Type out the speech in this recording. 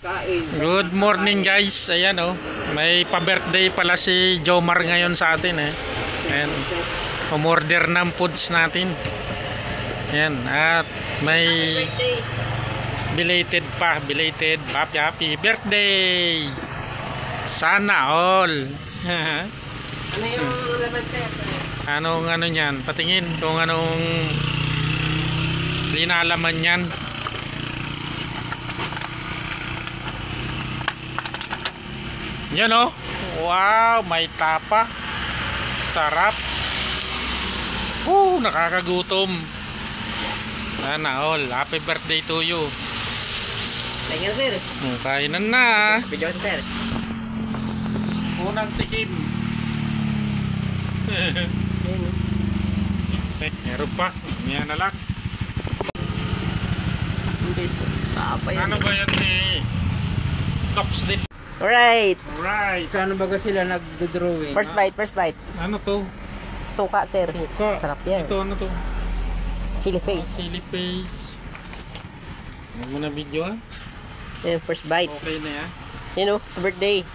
Good morning guys. Ayan oh. May pa-birthday pala si Jomar ngayon sa atin eh. And umorder ng foods natin. Ayan. At may belated pa. Belated. Happy birthday. Sana all. Ano yung laman sir? Anong ano niyan? Patingin kung anong linalaman niyan. Yan oh. Wow, may tapa. Sarap. Nakakagutom. Sana all. Happy birthday to you. Thank you sir. Kainan na. Video sir. Unang tikim. Meron pa. Yan na lang. Hindi sir. Ano ba yan ni Tops din? Alright. Alright. Saan ba sila nagdo-drawing? First bite. Ano to? Suka sir. Suka. Sarap yan. Ito ano to? Chili paste. Chili paste. Huwag mo na video ah. Yan, first bite. Okay na yan. Yan o, birthday.